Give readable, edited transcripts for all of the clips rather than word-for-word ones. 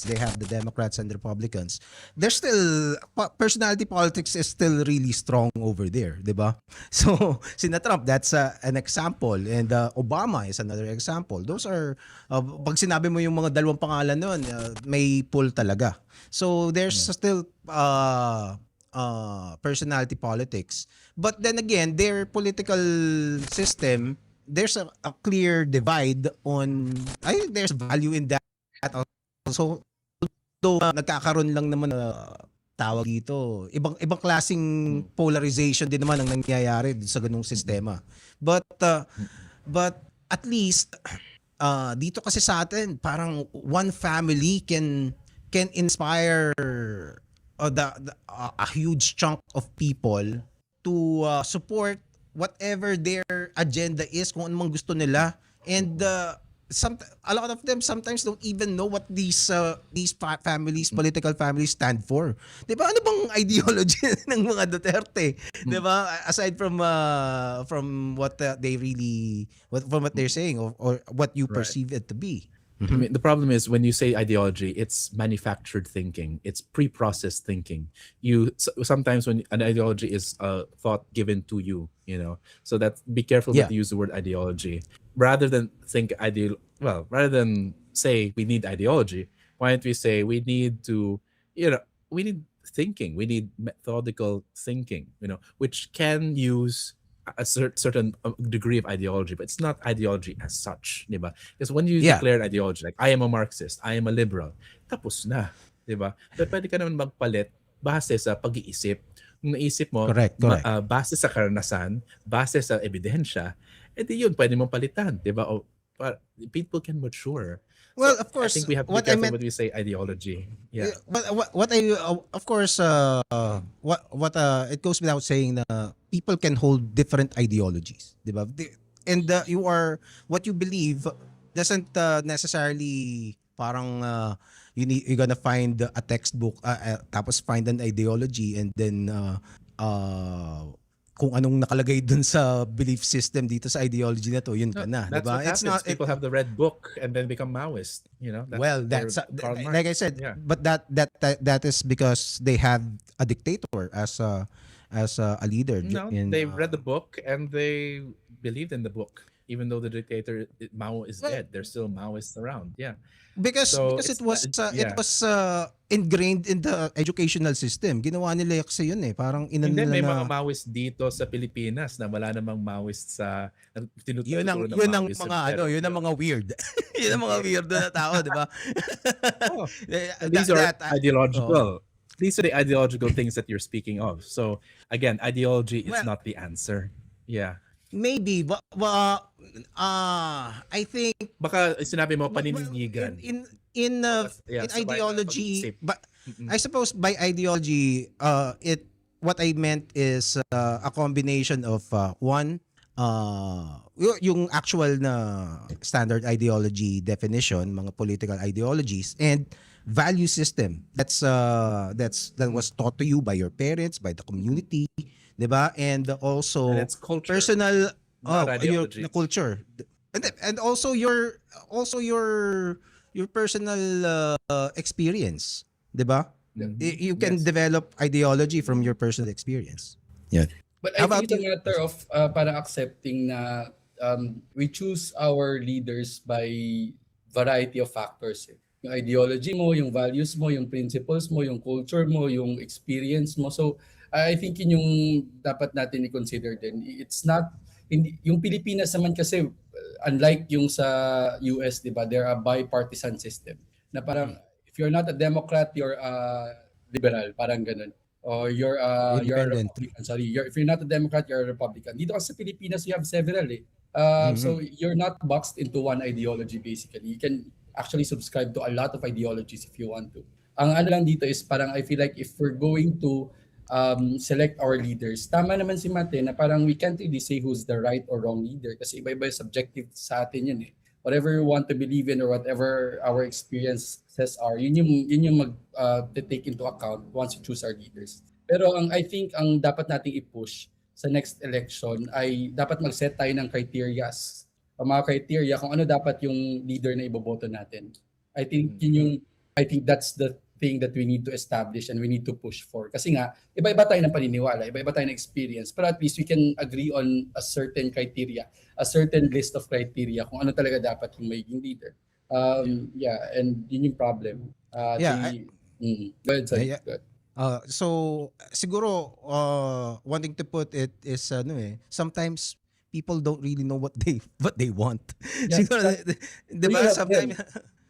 they have the Democrats and the Republicans. There's still personality politics is still really strong over there, 'di ba? So, sina Trump, that's an example, and Obama is another example. Those are pag sinabi mo yung mga dalawang pangalan noon, may pull talaga. So, there's still personality politics. But then again, their political system, there's a clear divide on, I think there's value in that also. Though nagkakaroon lang naman tawag dito, ibang klaseng polarization din naman ang nangyayari sa ganung sistema. But at least dito kasi sa atin parang one family can inspire a huge chunk of people to support whatever their agenda is, kung anong gusto nila. And a lot of them sometimes don't even know what these families, political families stand for. 'Di ba? Ano bang ideology ng mga Duterte? 'Di ba? Aside from what they really from what they're saying, or what you perceive it to be. I mean, the problem is when you say ideology, it's manufactured thinking. It's pre-processed thinking. Sometimes when an ideology is a thought given to you, so that be careful that you use the word ideology rather than rather than say we need ideology. Why don't we say we need to, we need thinking. We need methodical thinking, which can use a certain degree of ideology, but it's not ideology as such, di ba? Because when you declare an ideology, like I am a Marxist, I am a liberal, tapos na, di ba? Pero pwede ka naman magpalit base sa pag-iisip. Kung naisip mo, correct. Base sa karanasan, base sa ebidensya, edi yun, pwede mong palitan, di ba? People can mature. Well, of course, I think we have to be careful when we say ideology. Yeah. But what I of course what it goes without saying na people can hold different ideologies, 'di ba? And what you believe doesn't necessarily parang you're gonna find a textbook tapos find an ideology and then kung anong nakalagay dun sa belief system dito sa ideology na to, yun ka na, That's diba? what happens. People have the red book and then become Maoist. That's like I said, but that is because they have a dictator as a leader. No, they read the book and they believed in the book, even though the dictator Mao is dead. There's still Maoists around. Yeah. Because it was ingrained in the educational system. Ginawa nila kasi yun parang And then may mga Maoist dito sa Pilipinas na wala namang Maoist sa tinuturo ng yun ang Maoist mga yun ang mga weird. Yun ang mga weird na tao, di ba? These are ideological. These are the ideological things that you're speaking of. So again, ideology is not the answer. Yeah. Maybe, I think baka sinabi mo panindigan. In ideology, but I suppose by ideology, what I meant is a combination of one, yung actual na standard ideology definition, mga political ideologies, and value system that was taught to you by your parents, by the community, 'di ba? And also personal your culture. And also your personal experience, 'di ba? You can develop ideology from your personal experience. Yeah. But I think it's a matter of para accepting na we choose our leaders by variety of factors. Yung ideology mo, yung values mo, yung principles mo, yung culture mo, yung experience mo. So I think yun yung dapat natin i-consider din. It's not yung Pilipinas naman kasi unlike yung sa US, 'di ba? They're a bipartisan system. Na parang if you're not a Democrat, you're a liberal, parang ganun. Or you're a Republican. Sorry, if you're not a Democrat, you're a Republican. Dito kasi sa Pilipinas, you have several So you're not boxed into one ideology basically. You can actually subscribe to a lot of ideologies if you want to. Ang ano lang dito is parang I feel like if we're going to select our leaders, tama naman si Mate na parang we can't really say who's the right or wrong leader kasi iba-iba subjective sa atin yun Whatever you want to believe in or whatever our experiences are, yun yung take into account once you choose our leaders. Pero I think ang dapat nating i-push sa next election ay dapat mag-set tayo ng criterias. Ang mga criteria kung ano dapat yung leader na iboboto natin. I think yun yung I think that's the thing that we need to establish and we need to push for. Kasi nga, iba-iba tayo ng paniniwala, iba-iba tayo ng experience, but at least we can agree on a certain criteria, a certain list of criteria kung ano talaga dapat yung magiging leader. Yeah, and yun yung problem. Yeah, Go ahead, sorry. Yeah. Go ahead. So siguro wanting to put it is sometimes people don't really know what they want. Yeah, Siguro, di ba? Yeah, Sometimes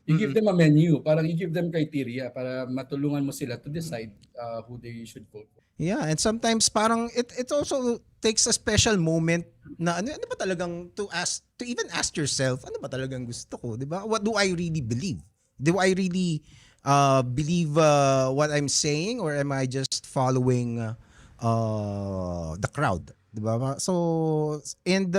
You give them a menu, parang you give them criteria para matulungan mo sila to decide who they should vote for. yeah, and sometimes parang it also takes a special moment na ano ba talagang to even ask yourself, ano ba talagang gusto ko, di ba? What do I really believe? Do I really believe what I'm saying, or am I just following the crowd? Diba? So, and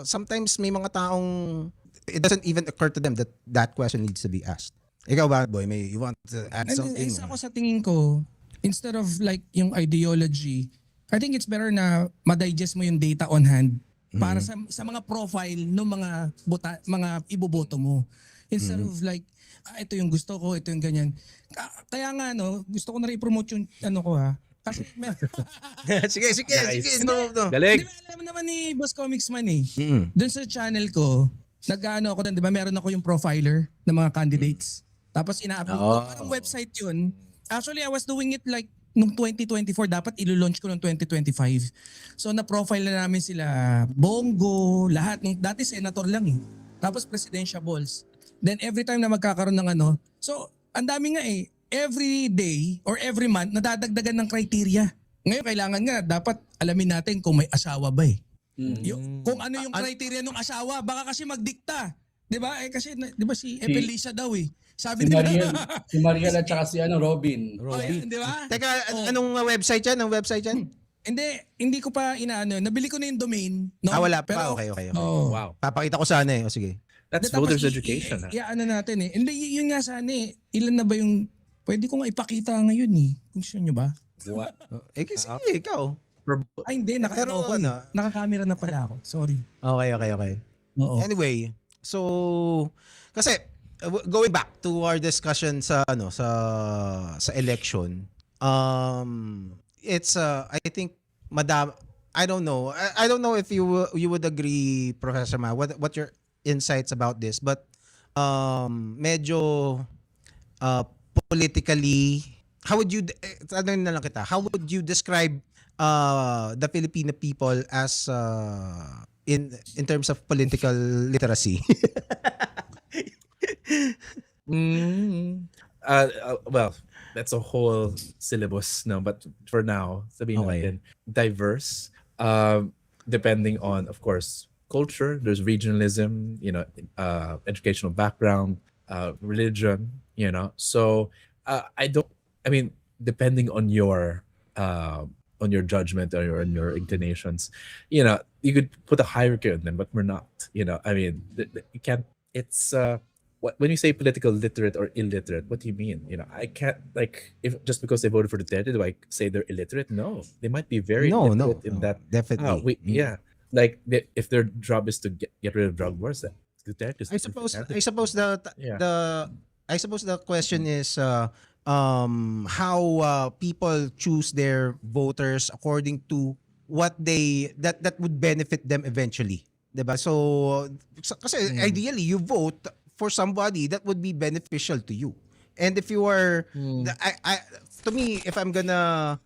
sometimes may mga taong it doesn't even occur to them that that question needs to be asked. Ikaw ba, boy? You want to add something? Ako sa tingin ko, instead of like yung ideology, I think it's better na ma-digest mo yung data on hand para sa mga profile ng mga iboboto mo. Instead of like, ito yung gusto ko, ito yung ganyan. Kaya nga, gusto ko na rin i-promote yung ko Kasi sige. No. Galing. Di ba alam naman ni Boss Comics Man Doon sa channel ko, nag-ano ako doon, di ba meron ako yung profiler ng mga candidates. Tapos ina-upload ko. Parang website yun. Actually, I was doing it like nung 2024, dapat ilo-launch ko nung 2025. So na-profile na namin sila, Bongo, lahat. Dati senator lang Tapos presidential balls. Then every time na magkakaroon ng so ang dami nga every day or every month nadadagdagan ng criteria. Ngayon kailangan nga dapat alamin natin kung may asawa ba kung ano yung criteria ng asawa, baka kasi magdikta. 'Di ba? Kasi 'di ba si Epelisa daw Sabi Si nila Mariel at saka si Robin. Di ba? Teka, anong website yan? Anong website yan? Hindi ko pa nabili ko na yung domain. No? Wala pa. Pero, Okay. Wow. Papakita ko sana O sige. That's Tapos voters education. natin Hindi, yun nga sana ilan na ba yung, pwede ko nga ipakita ngayon Kung gusto nyo ba? What? Kasi ikaw. Ay hindi, Pero nakakamera na pala ako. Sorry. Okay. Oo. Anyway, so kasi going back to our discussion sa election, it's I think I don't know. I don't know if you would agree, Professor Ma, what your insights about this, but medyo politically, how would you describe the Filipino people as in terms of political literacy? Well, that's a whole syllabus but for now, sabihin natin, diverse, depending on, of course, culture. There's regionalism, educational background, religion, so depending on your judgment or on your inclinations, you could put a hierarchy on them, but we're not. You can't. It's when you say political literate or illiterate, what do you mean? I can't, if just because they voted for Duterte, do I say they're illiterate? No, they might be very literate in that. Definitely. If their job is to get rid of drug wars, then Duterte. I suppose the question is how people choose their voters according to what that would benefit them eventually, diba? So kasi ideally you vote for somebody that would be beneficial to you, and if you are to me, if I'm gonna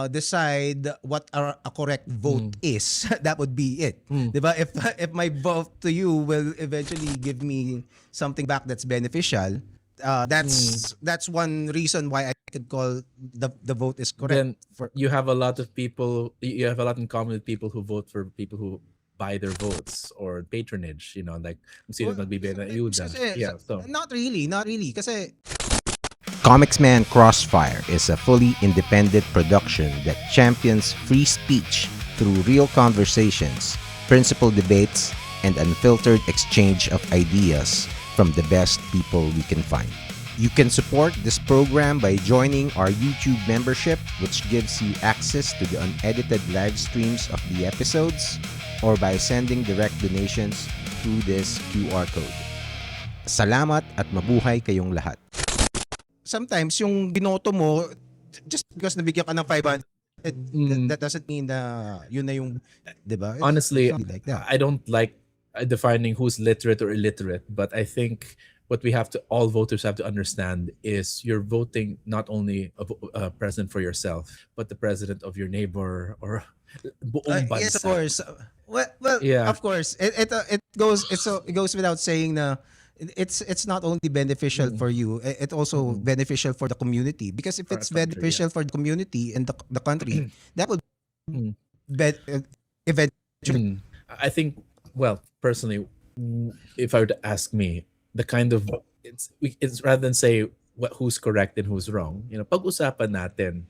decide what a correct vote is, that would be it, diba? If my vote to you will eventually give me something back that's beneficial, that's one reason why I could call the vote is correct. Then you have a lot of people. You have a lot in common with people who vote for people who buy their votes or patronage. Like sino nagbibigay ng ayuda. Yeah, so not really. Kasi Comics Man Crossfire is a fully independent production that champions free speech through real conversations, principled debates, and unfiltered exchange of ideas from the best people we can find. You can support this program by joining our YouTube membership, which gives you access to the unedited live streams of the episodes, or by sending direct donations through this QR code. Salamat at mabuhay kayong lahat. sometimes yung binoto mo just because nabigyan ka ng 500 that doesn't mean na yun na yung, 'di ba? Honestly, Something like that. I don't like defining who's literate or illiterate, but I think what we have to, all voters have to understand, is you're voting not only a president for yourself, but the president of your neighbor or buong bansa. Yes, of course. Well, Yeah. of course. It goes without saying na it's not only beneficial for you, it also beneficial for the community, because if For it's our country, beneficial for the community and the country, that would Mm. eventually. I think, well, personally, if I were to ask me, the kind of it's rather than say who's correct and who's wrong, pag-usapan natin,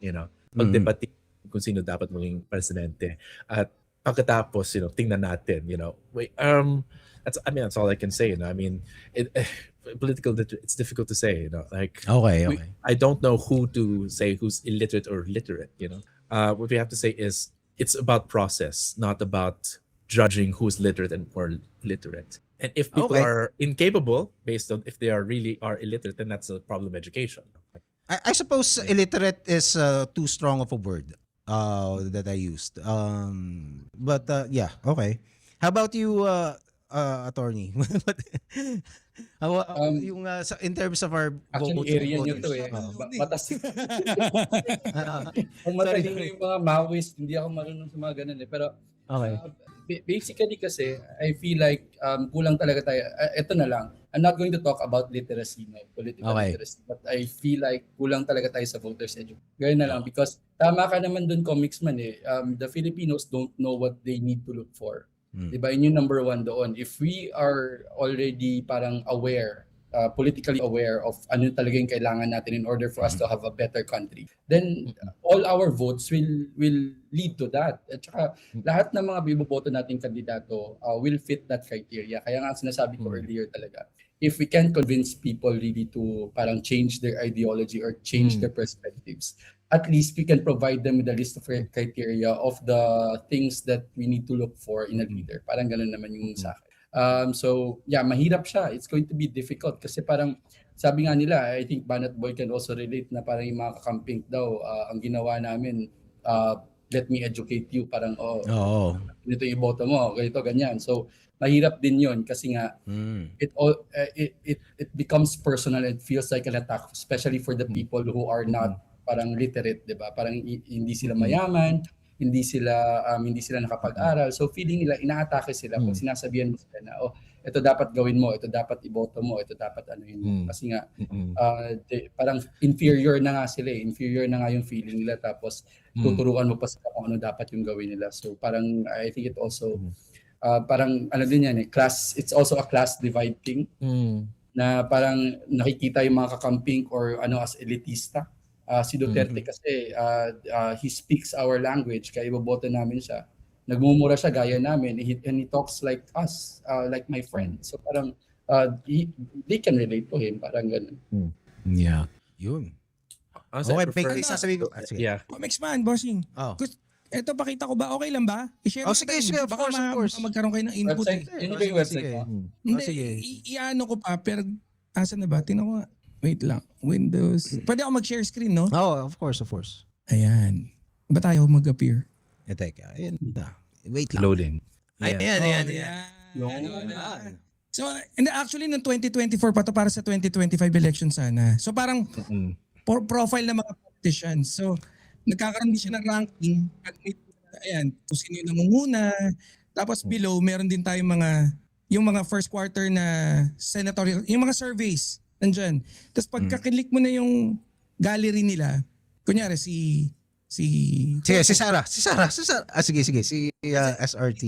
pagdebate kung sino dapat maging presidente, at pagkatapos, tingnan natin, wait, that's all I can say. I mean, it's difficult to say. Like, Okay. I don't know who to say who's illiterate or literate. What we have to say is it's about process, not about judging who's literate or literate. And if people Okay. are incapable, based on if they are illiterate, then that's a problem of education. I suppose illiterate is too strong of a word that I used. But yeah, okay. How about you, attorney? Yung in terms of our Actually, area nyo to eh. Matas. Kung matalino yung mga Maoist, hindi ako marunong sa mga ganun eh. Pero Okay. basically kasi, I feel like kulang talaga tayo. Ito na lang. I'm not going to talk about literacy, political Okay. literacy. But I feel like kulang talaga tayo sa voters education. Ganoon na lang. Because tama ka naman dun, Comicsman eh. The Filipinos don't know what they need to look for. Diba? Yun yung number one doon. If we are already parang aware, politically aware of ano talaga yung kailangan natin in order for us to have a better country, then all our votes will lead to that. At saka lahat ng mga biboboto nating kandidato will fit that criteria. Kaya nga sinasabi ko earlier talaga, if we can convince people really to parang change their ideology or change their perspectives, at least we can provide them with a list of criteria of the things that we need to look for in a leader. Parang ganun naman yung sa akin. So, yeah, mahirap siya. It's going to be difficult kasi parang sabi nga nila, I think Banat Boy can also relate na parang yung mga kakamping daw, ang ginawa namin, let me educate you. Parang, ganito yung boto mo, ganito, ganyan. So, mahirap din yun kasi nga, it becomes personal. It feels like an attack, especially for the people who are not parang literate, 'di ba? Parang hindi sila mayaman, hindi sila nakapag-aral. So feeling nila inaatake sila pag sinasabihan mo sila na ito dapat gawin mo, ito dapat iboto mo, ito dapat ano yun. Kasi nga parang inferior na nga sila, inferior na nga yung feeling nila, tapos tuturuan mo pa sila kung ano dapat yung gawin nila. So parang I think it also parang ano din yan it's also a class divide thing. Na parang nakikita yung mga kakamping or as elitista. Si Duterte kasi he speaks our language, kaya iboboto namin siya. Nagmumura siya gaya namin, and he talks like us, like my friend. So parang they can relate to him, parang ganun. Yeah. Yun. Honestly, Okay, I prefer- may sasabihin ko. Sige. Yeah. Comicsman, bossing. Ito pakita ko ba? Okay lang ba? I-share Sige, natin. sige, of Baka course. baka magkaroon kayo ng input. Website, yun yung website Sige. mo. Hindi, sige. i-ano ko pa, pero asan na ba? Tingnan ko nga. Wait lang. Windows. Pwede ako mag-share screen, no? Of course. Ayan. Ba tayo mag-appear? Teka, ayan na. Wait lang. Loading. Ayan. So, and actually, noong 2024 pa to para sa 2025 election sana. So, parang profile ng mga politicians. So, nagkakaroon din siya ng ranking. Ayan, kung sino yung namumuna. Tapos below, meron din tayong yung mga first quarter na senatorial, yung mga surveys, nandyan. Tapos pagka-click mo na yung gallery nila, kunyari si Sarah. Sige. Si SRT.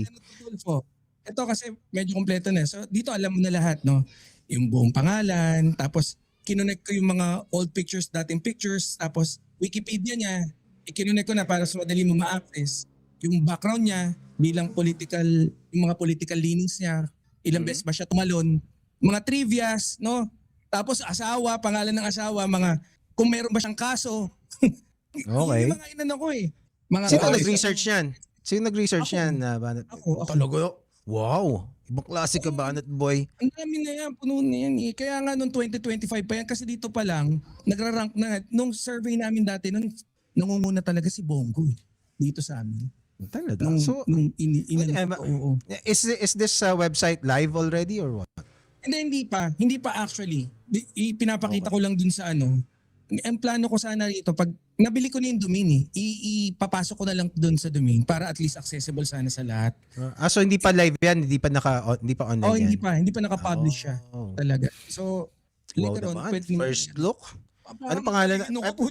Ito kasi medyo kompleto na. So dito alam mo na lahat, no? Yung buong pangalan, tapos kinonect ko yung mga old pictures, dating pictures, tapos Wikipedia niya, ikinonect ko na para sa madali mo ma-access. Yung background niya, bilang yung mga political leanings niya, ilang beses ba siya tumalon, mga trivias, no? Tapos asawa, pangalan ng asawa, kung meron ba siyang kaso. Okay. Yung mga inano ko eh. Sino nag-research yan? Ako. Ako. Talaga? Wow. Ibang klase ka ba, Banat Boy? Ang dami na yan, puno na yan eh. Kaya nga noong 2025 pa yan, kasi dito pa lang, nagra-rank na, nung survey namin dati, nangunguna talaga si Bongo eh, dito sa amin. Talaga? Nung, So, oo. is this website live already or what? Hindi pa actually. Pinapakita ko lang dun sa ano. Ang plano ko sana rito, pag nabili ko na yung domain eh, ipapasok ko na lang dun sa domain para at least accessible sana sa lahat. So hindi pa live yan, hindi pa online Oh, yan. hindi pa naka-publish siya Oh. talaga. So, Wow later on, naman. pwede naman- First look? Parang Ano pangalan? ano ka po?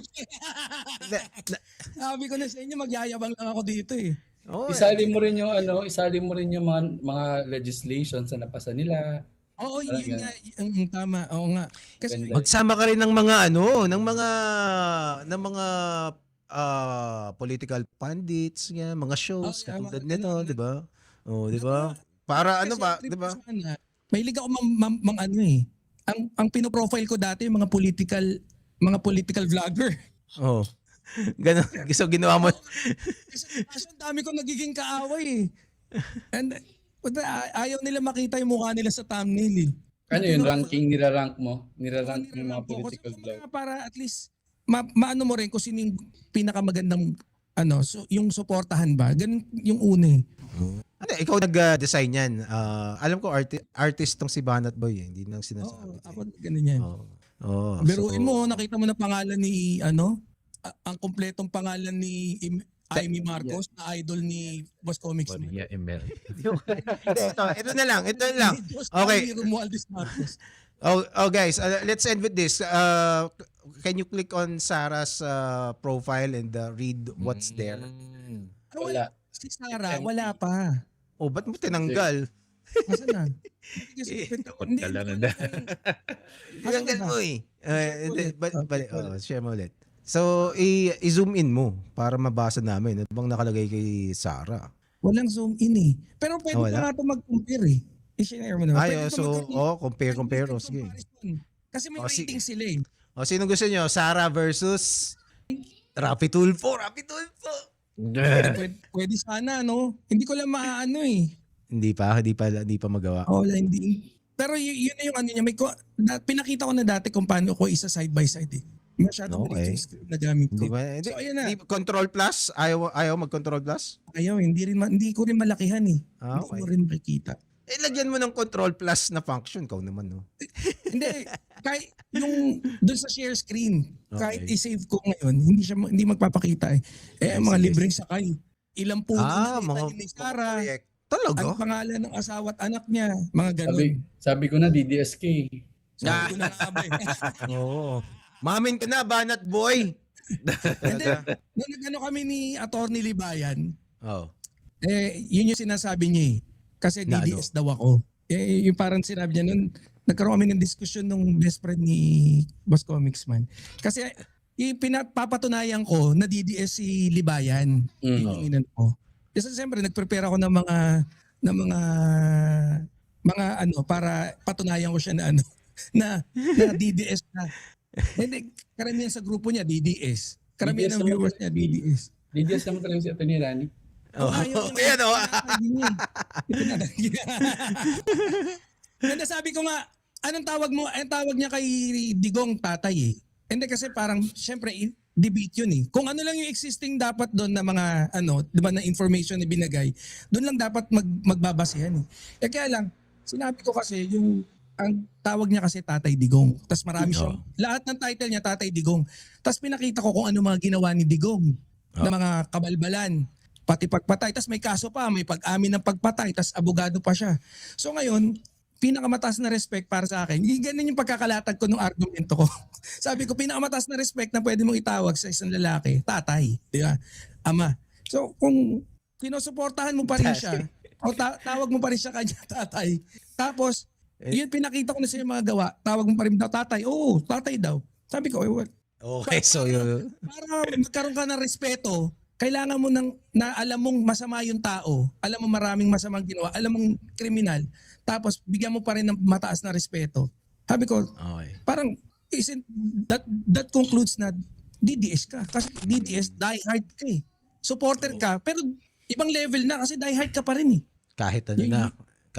Na- na- Sabi ko na sa inyo, magyayabang lang ako dito eh. Oh, Isali mo rin yung mga legislations na napasa nila. Oo, Parang yun nga, ang tama. Oo nga. Kasi Ganda. magsama ka rin ng mga ng mga political pundits, nga, mga shows yeah, katulad mga nito, ganun. 'di ba? Oh, 'di ba? Para ano kasi ba, trip 'di ba? ko sana, mahilig ako mang ano eh. Ang pinoprofile ko dati yung mga political vlogger. Oh. Ganun. So ginawa mo. Kasi ang dami ko nagiging kaaway eh. And ayaw nila makita yung mukha nila sa thumbnail eh. Ano yung nirarank mo? Nirarank mo yung mga Nirarank ko. political Kasi blog. para at least maano mo rin kung sino yung pinakamagandang ano, so, yung suportahan ba? Ganun yung una eh. Ano, ikaw nag-design yan. Alam ko artist tong si Banat Boy, hindi nang Oo, sinasabi. ako ganun yan. Oh, Biruin mo, nakita mo na pangalan ni ang kompletong pangalan ni Amy Marcos na idol ni Boss Comics. Bonilla Emel. ito na lang. Okay. Ni Romualdez Marcos. Guys, let's end with this. Can you click on Sarah's profile and read what's there? Wala. Si Sarah, wala pa. Oh, ba't mo tinanggal? Nasaan na? Takot ka lang na. Tinanggal mo eh. Share mo ulit. So, i-zoom in mo para mabasa namin. Ano bang nakalagay kay Sarah? Walang zoom in eh. Pero pwede Wala? pa nga ito mag-compare eh. I-share mo na. Pwede pa compare. pwede Sige. comparison. Kasi may Oh, sige. rating sila eh. O, sino gusto nyo? Sarah versus Rapi Tulfo. Pwede sana, no? Hindi ko lang maaano eh. Hindi pa magawa. Wala, hindi. Pero yun na yung ano niya. Pinakita ko na dati kung paano ko isa side by side eh. Masyadong Okay. yung script na gamit ko. Hindi ba? Hindi, So, ayun na. Control plus? Ayaw mag-control plus? Ayaw, hindi ko rin malakihan eh. Ah, Hindi okay. ko rin makikita. Lagyan mo ng control plus na function. Kau naman, no? Hindi, kahit yung doon sa share screen, kahit Okay. i-save ko ngayon, hindi magpapakita eh. I Mga see, libreng sakay. Ilang puno na mga ni Sarah. project. Talaga? Ang pangalan ng asawa at anak niya. Mga ganun. Sabi ko na DDSK. Sabi ko na nga ba eh. Oo. Mamin ka na, Banat Boy. Hindi, nung nag-ano kami ni Attorney Libayan, Oh. yun yung sinasabi niya eh. Kasi Na DDS daw ako. Yung parang sinabi niya nun, nagkaroon kami ng diskusyon nung best friend ni Boss Comics Man. Kasi papatunayan ko na DDS si Libayan. Yun yung inan ko. Kasi siyempre nagprepare ako ng mga ano para patunayan ko siya na ano na DDS na. Hindi, karamihan sa grupo niya DDS. Karamihan ng viewers niya DDS. DDS naman talaga si Atty. Rani. Oh. Ayan, oh. Ganda, sabi ko nga, anong tawag mo? Ang tawag niya kay Digong tatay eh. Hindi kasi parang, syempre, debate yun eh. Kung ano lang yung existing dapat doon na mga, di ba na information na binagay, doon lang dapat magbabasehan eh. Kaya lang, sinabi ko kasi ang tawag niya kasi Tatay Digong. Tapos marami siyang, lahat ng title niya Tatay Digong. Tapos pinakita ko kung ano mga ginawa ni Digong na mga kabalbalan, pati pagpatay. Tapos may kaso pa, may pag-amin ng pagpatay, tapos abogado pa siya. So ngayon, pinakamataas na respect para sa akin. Ganun yung pagkakalatag ko ng argumento ko. Sabi ko, pinakamataas na respect na pwede mong itawag sa isang lalaki, tatay, di ba? Ama. So kung sinusuportahan mo pa rin siya, o tawag mo pa rin siya kanya tatay, tapos, yun pinakita ko na sa mga gawa, tawag mo pa rin daw tatay, oo, tatay daw. Sabi ko, Okay, so yun. para magkaroon ka ng respeto, kailangan mo na alam mong masama yung tao, alam mo maraming masamang ginawa, alam mong kriminal, tapos bigyan mo pa rin ng mataas na respeto. Sabi ko, Okay. parang isn't that concludes na DDS ka. Kasi DDS, diehard ka eh. Supporter ka, pero ibang level na kasi diehard ka pa rin eh. Kahit ano na.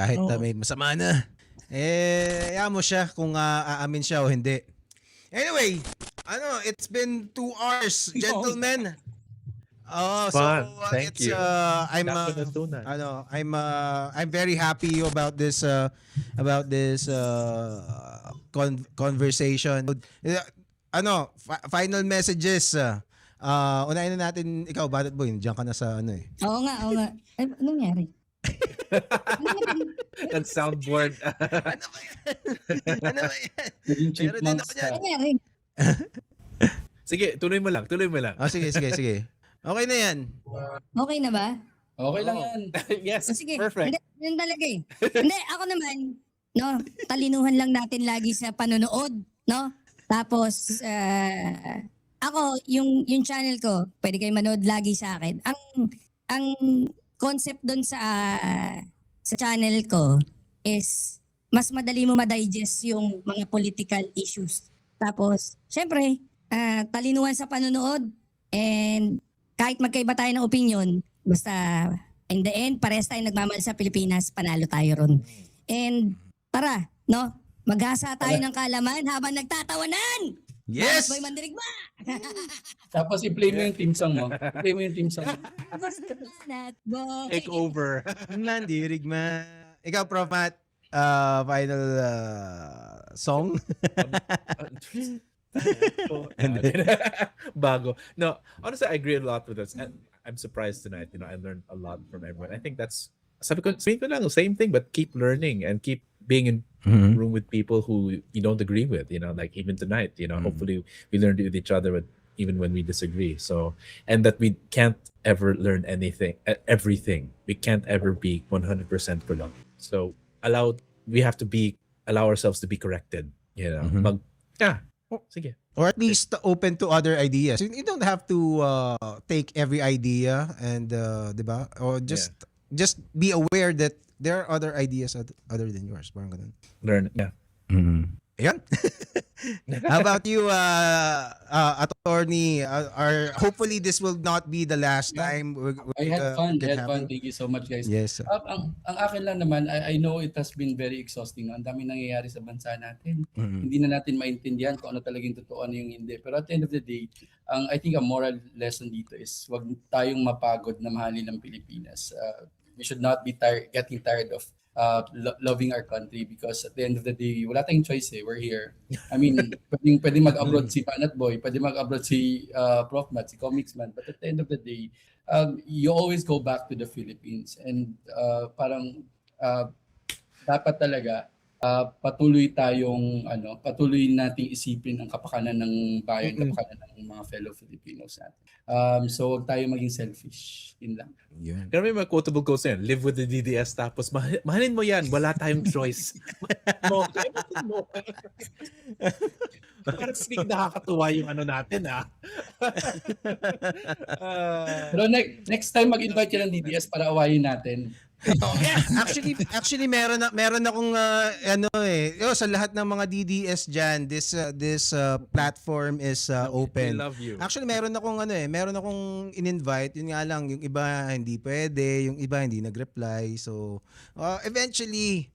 Kahit Oo. may masama na. Hayaan mo siya kung aamin siya o hindi. Anyway, it's been 2 hours, gentlemen. Oh, so Fun. Thank it's you. I'm Natutunan. I'm very happy about this conversation. Final messages. Unahin na natin ikaw, Badat Boy. Diyan ka na sa Oo nga, oo nga. Ay, anong nangyari? That soundboard. Ano ba yan? Naging Meron din chipmunks ako dyan. ka. Ano nangyari? Sige, tuloy mo lang. Sige. Okay na yan. Okay na ba? Okay lang Oo. yan. Yes, O, sige. perfect. Hindi, yun talaga eh. Hindi, ako naman, no, talinuhan lang natin lagi sa panonood, no? Tapos, ako, yung channel ko, pwede kayo manood lagi sa akin. Ang concept doon sa channel ko is mas madali mo ma-digest yung mga political issues. Tapos, syempre, talinuhan sa panonood and kahit magkaiba tayo ng opinion, basta in the end, parehas tayo nagmamahal sa Pilipinas, panalo tayo ron. And tara, no? Maghasa tayo ng kalaman habang nagtatawanan! Yes! Boy Mandirigma! Tapos i-play mo yung team song mo. I-play mo yung team song. Banat boy! Take over. Nandirigma. Ikaw, Prof. Matt, final song? Bago. No, honestly, I agree a lot with this. And I'm surprised tonight. I learned a lot from everyone. I think that's sabi ko lang, same thing, but keep learning and keep being in room with people who you don't agree with. Like even tonight. Hopefully we learn with each other, even when we disagree. So, and that we can't ever learn everything. We can't ever be 100% correct. So we have to allow ourselves to be corrected. Sige. Or at least open to other ideas. You don't have to take every idea and, di ba? Or just be aware that there are other ideas other than yours. Parang ganun. Learn. Yeah. Ayan. How about you, attorney? Hopefully this will not be the last time. I had fun. Thank you so much, guys. Yes. Ang akin lang naman, I know it has been very exhausting. Ang dami nangyayari sa bansa natin. Hindi na natin maintindihan kung ano talagang totoo, ano yung hindi. Pero at the end of the day, I think a moral lesson dito is wag tayong mapagod na mahalin ng Pilipinas. We should not be getting tired of loving our country because at the end of the day, wala tayong choice eh. We're here. I mean, pwedeng mag-abroad si Banat Boy, pwedeng mag-abroad si Prof. Matt, si Comics Man. But at the end of the day, you always go back to the Philippines. And parang dapat talaga patuloy nating isipin ang kapakanan ng bayan, kapakanan ng mga fellow Filipinos natin. So huwag tayo maging selfish. Yun lang. Yun. Pero may mga quotable quotes yan. Live with the DDS tapos mahalin mo yan. Wala tayong choice. Parang speak nakakatuwa yung ano natin Pero next time mag-invite ka ng DDS para awayin natin. Actually meron akong sa lahat ng mga DDS diyan, this platform is open. We love you. Actually meron akong in-invite, yun nga lang yung iba hindi pwede, yung iba hindi nag-reply. So eventually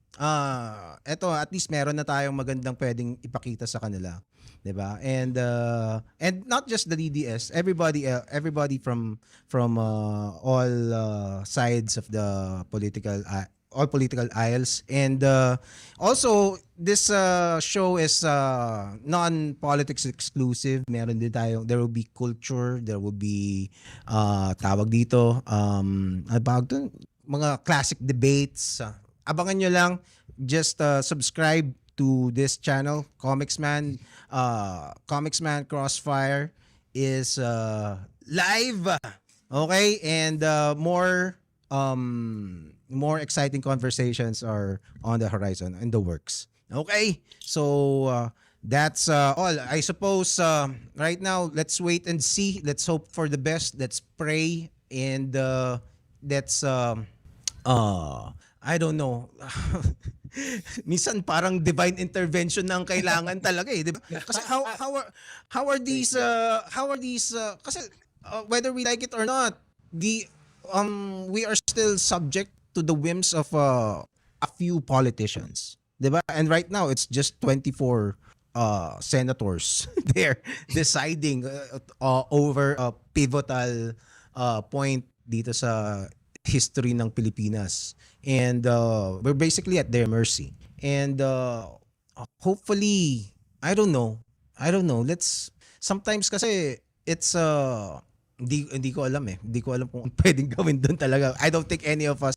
eto at least meron na tayong magandang pwedeng ipakita sa kanila. 'Di ba? And not just the DDS, everybody from all sides of the political aisles. And also this show is non-politics exclusive. Meron din there will be culture, there will be tawag dito mga classic debates. Abangan nyo lang, just subscribe to this channel, Comics Man Crossfire is live. Okay, and more exciting conversations are on the horizon, in the works. Okay, so that's all. I suppose right now, let's wait and see. Let's hope for the best. Let's pray and let's I don't know. Minsan parang divine intervention na ang kailangan talaga eh, 'di ba? Kasi how are these kasi whether we like it or not, we are still subject to the whims of a few politicians, 'di ba? And right now it's just 24 senators there deciding over a pivotal point dito sa history ng Pilipinas. And we're basically at their mercy. And hopefully, I don't know. Let's sometimes kasi it's hindi ko alam eh. Hindi ko alam kung pwedeng gawin doon talaga. I don't think any of us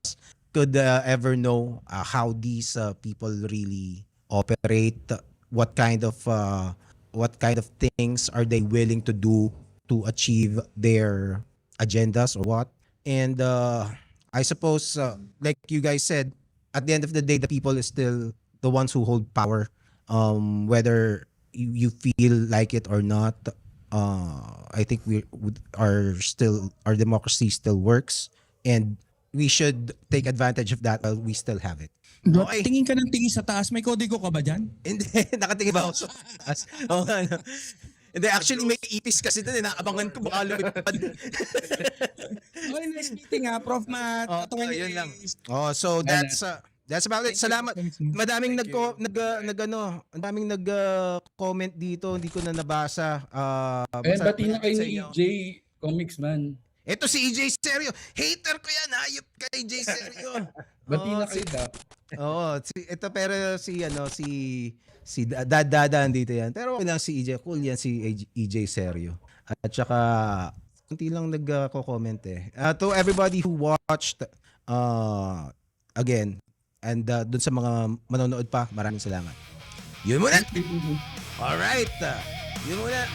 could ever know how these people really operate, what kind of things are they willing to do to achieve their agendas or what. And I suppose like you guys said, at the end of the day, the people is still the ones who hold power, whether you feel like it or not. I think our democracy still works, and we should take advantage of that while we still have it. Okay. Tingin ka ng tingin sa taas, may kodigo ka ba dyan? Hindi, nakatingin ba ako sa taas? Oo nga, no? Hindi, actually may ipis kasi doon, naabangan ko baka lumipad. Okay, nice meeting ha, Prof. Matt. Yun lang. So that's about it. Salamat. Madaming comment dito, hindi ko na nabasa. Bati na kayo ni EJ, Comics Man. Ito si EJ Serio. Hater ko yan. Hayop ka EJ Serio. Bati na kayo da. Si Dada andito yan. Pero okay lang si EJ. Cool yan si EJ Serio. At saka kunti lang nagko-comment eh. To everybody who watched again, and dun sa mga manonood pa, maraming salamat. Yun muna. Alright. Yun muna.